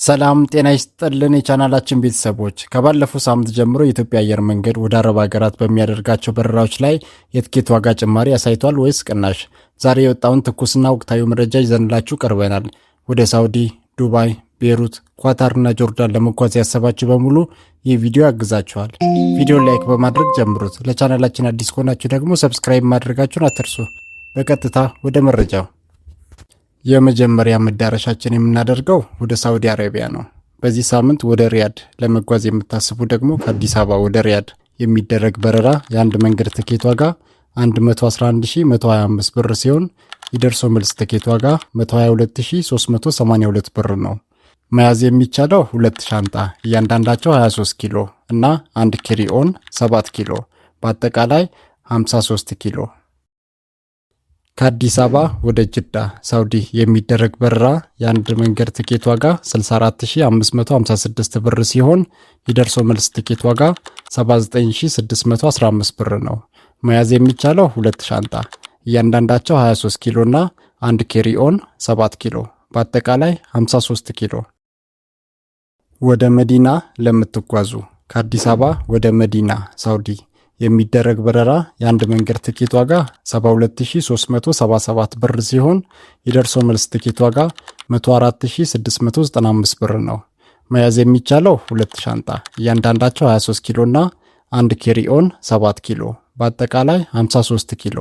ሰላም ጤና ይስጥልን የቻናላችን ቤተሰቦች፣ ከባለፈው ሳምንት ጀምሮ የኢትዮጵያ አየር መንገድ ወደ አረብ ሀገራት በሚያደርጋቸው በረራዎች ላይ የትኬት ዋጋ ጭማሪ አሳይቷል ወይስ ቅናሽ? ዛሬ የወጣውን ትኩስና ወቅታዊ መረጃ ይዘንላችሁ ቀርበናል። ወደ ሳውዲ፣ ዱባይ፣ ቤሩት፣ ኳታርና ጆርዳን ለመጓዝ ያሰባችሁ በሙሉ ይህ ቪዲዮ ያግዛችኋል። ቪዲዮ ላይክ በማድረግ ጀምሩት። ለቻናላችን አዲስ ከሆናችሁ ደግሞ ሰብስክራይብ ማድረጋችሁን አትርሱ። በቀጥታ ወደ መረጃው። የመጀመሪያ መዳረሻችን የምናደርገው ወደ ሳውዲ አረቢያ ነው። በዚህ ሳምንት ወደ ሪያድ ለመጓዝ የምታስቡ ደግሞ ከአዲስ አበባ ወደ ሪያድ የሚደረግ በረራ የአንድ መንገድ ትኬት ዋጋ 111125 ብር ሲሆን የደርሶ መልስ ትኬት ዋጋ 122382 ብር ነው። መያዝ የሚቻለው 2 ሻንጣ እያንዳንዳቸው 23 ኪሎ እና 1 ኬሪኦን 7 ኪሎ በአጠቃላይ 53 ኪሎ። ከአዲስ አበባ ወደ ጅዳ ሳውዲ የሚደረግ በረራ የአንድ መንገድ ትኬት ዋጋ 64556 ብር ሲሆን የደርሶ መልስ ትኬት ዋጋ 79615 ብር ነው። መያዝ የሚቻለው 2 ሻንጣ እያንዳንዳቸው 23 ኪሎ እና 1 ኬሪኦን 7 ኪሎ በአጠቃላይ 53 ኪሎ። ወደ መዲና ለምትጓዙ ከአዲስ አበባ ወደ መዲና ሳውዲ የሚደረግ በረራ የአንድ መንገድ ትኬት ዋጋ 72377 ብር ሲሆን የደርሶ መልስ ትኬት ዋጋ 104695 ብር ነው። መያዝ የሚቻለው 2 ሻንጣ እያንዳንዳቸው 23 ኪሎ እና 1 ኬሪኦን 7 ኪሎ በአጠቃላይ 53 ኪሎ።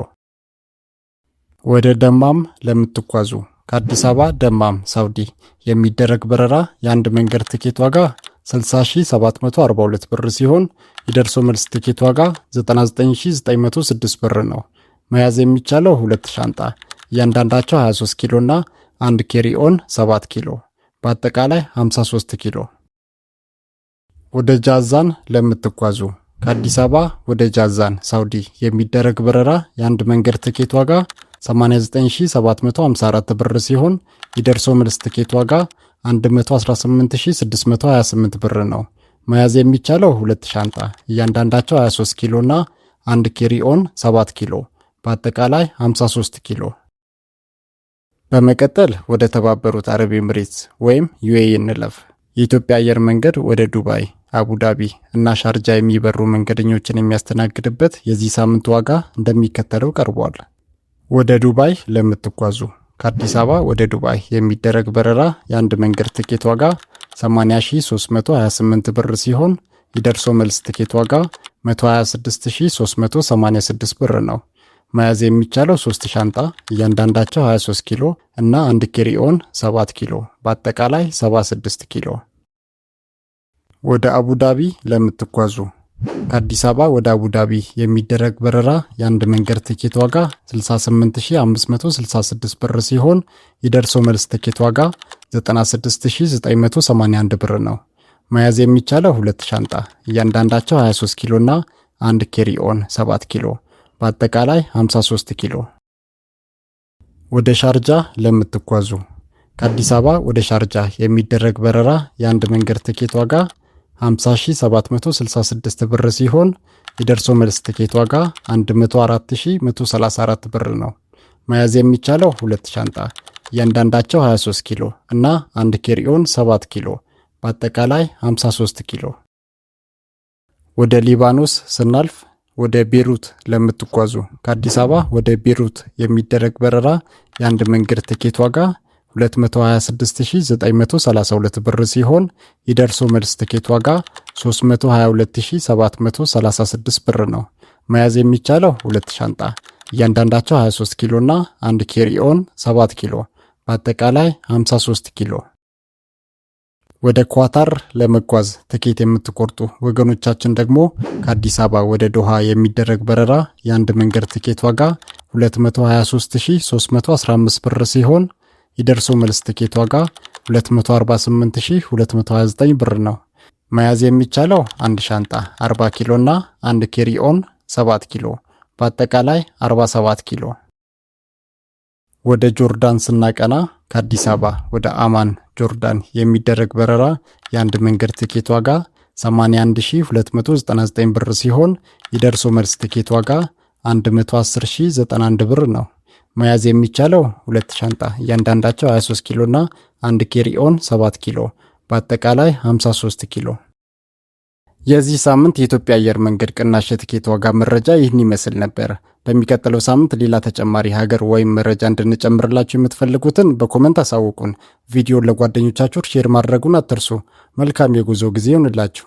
ወደ ደማም ለምትጓዙ ከአዲስ አበባ ደማም ሳውዲ የሚደረግ በረራ የአንድ መንገድ ትኬት ዋጋ 60742 ብር ሲሆን የደርሶ መልስ ትኬት ዋጋ 99906 ብር ነው። መያዝ የሚቻለው 2 ሻንጣ እያንዳንዳቸው 23 ኪሎ እና 1 ኬሪኦን 7 ኪሎ በአጠቃላይ 53 ኪሎ። ወደ ጃዛን ለምትጓዙ ከአዲስ አበባ ወደ ጃዛን ሳውዲ የሚደረግ በረራ የአንድ መንገድ ትኬት ዋጋ 89754 ብር ሲሆን የደርሶ መልስ ትኬት ዋጋ 118628 ብር ነው። መያዝ የሚቻለው 2 ሻንጣ እያንዳንዳቸው 23 ኪሎ እና 1 ኬሪኦን 7 ኪሎ በአጠቃላይ 53 ኪሎ። በመቀጠል ወደ ተባበሩት አረብ ኤምሬትስ ወይም ዩኤኢ እንለፍ። የኢትዮጵያ አየር መንገድ ወደ ዱባይ፣ አቡዳቢ እና ሻርጃ የሚበሩ መንገደኞችን የሚያስተናግድበት የዚህ ሳምንት ዋጋ እንደሚከተለው ቀርቧል። ወደ ዱባይ ለምትጓዙ ከአዲስ አበባ ወደ ዱባይ የሚደረግ በረራ የአንድ መንገድ ትኬት ዋጋ 80328 ብር ሲሆን የደርሶ መልስ ትኬት ዋጋ 126386 ብር ነው። መያዝ የሚቻለው 3 ሻንጣ እያንዳንዳቸው 23 ኪሎ እና 1 ኬሪኦን 7 ኪሎ በአጠቃላይ 76 ኪሎ። ወደ አቡዳቢ ለምትጓዙ ከአዲስ አበባ ወደ አቡዳቢ የሚደረግ በረራ የአንድ መንገድ ትኬት ዋጋ 68566 ብር ሲሆን የደርሶ መልስ ትኬት ዋጋ 96981 ብር ነው። መያዝ የሚቻለው 2 ሻንጣ እያንዳንዳቸው 23 ኪሎ እና 1 ኬሪኦን 7 ኪሎ በአጠቃላይ 53 ኪሎ። ወደ ሻርጃ ለምትጓዙ ከአዲስ አበባ ወደ ሻርጃ የሚደረግ በረራ የአንድ መንገድ ትኬት ዋጋ 50766 ብር ሲሆን የደርሶ መልስ ትኬት ዋጋ 104134 ብር ነው። መያዝ የሚቻለው 2 ሻንጣ እያንዳንዳቸው 23 ኪሎ እና 1 ኬሪኦን 7 ኪሎ በአጠቃላይ 53 ኪሎ። ወደ ሊባኖስ ስናልፍ ወደ ቤሩት ለምትጓዙ ከአዲስ አበባ ወደ ቤሩት የሚደረግ በረራ የአንድ መንገድ ትኬት ዋጋ 226932 ብር ሲሆን የደርሶ መልስ ትኬት ዋጋ 322736 ብር ነው። መያዝ የሚቻለው 2 ሻንጣ እያንዳንዳቸው 23 ኪሎ እና 1 ኬሪኦን 7 ኪሎ በአጠቃላይ 53 ኪሎ። ወደ ኳታር ለመጓዝ ትኬት የምትቆርጡ ወገኖቻችን ደግሞ ከአዲስ አበባ ወደ ዶሃ የሚደረግ በረራ የአንድ መንገድ ትኬት ዋጋ 223315 ብር ሲሆን የደርሶ መልስ ትኬት ዋጋ 248229 ብር ነው። መያዝ የሚቻለው 1 ሻንጣ 40 ኪሎ እና 1 ኬሪኦን 7 ኪሎ በአጠቃላይ 47 ኪሎ። ወደ ጆርዳን ስናቀና ከአዲስ አበባ ወደ አማን ጆርዳን የሚደረግ በረራ የአንድ መንገድ ትኬት ዋጋ 81299 ብር ሲሆን የደርሶ መልስ ትኬት ዋጋ 110091 ብር ነው። መያዝ የሚቻለው 2 ሻንጣ እያንዳንዳቸው 23 ኪሎ እና 1 ኬሪኦን 7 ኪሎ በአጠቃላይ 53 ኪሎ። የዚህ ሳምንት የኢትዮጵያ አየር መንገድ ቅናሽ የትኬት ዋጋ መረጃ ይህን ይመስል ነበር። በሚቀጥለው ሳምንት ሌላ ተጨማሪ ሀገር ወይም መረጃ እንድንጨምርላችሁ የምትፈልጉትን በኮመንት አሳውቁን። ቪዲዮን ለጓደኞቻችሁ ሼር ማድረጉን አትርሱ። መልካም የጉዞ ጊዜ ይሁንላችሁ።